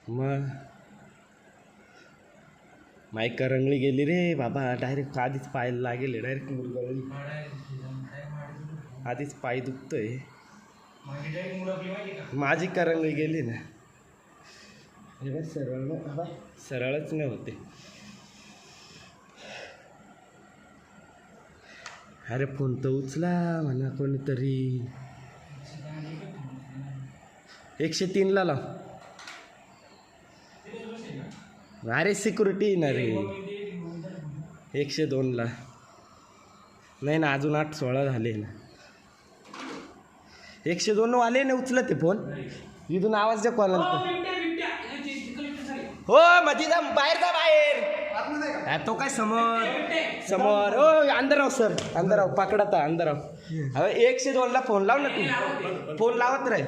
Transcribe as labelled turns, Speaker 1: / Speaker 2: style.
Speaker 1: मग माईक रंगली गेली रे बाबा, डायरेक्ट आधीच पायाला लागेल, डायरेक्ट मुरगळली, आधीच पाय दुखतोय. माझी करंगळी गेली ना, हे बघ सरळ सरळच नाही होते. अरे फोन तर उचला म्हणा कोणीतरी. 103 ला लाव. अरे सिक्युरिटी ना रे. 102 ला नाही ना, अजून 8-16 झाले ना. 102 वाले ना उचलत ते फोन. इथून आवाज द्या कोणाला. हो मध्ये जा, बाहेर जा बाहेर. तो काय समोर समोर. ओ अंदर राव सर, अंदर राव, पकडा अंदर राव. 102 ला फोन लाव ना तू. फोन लावत राह.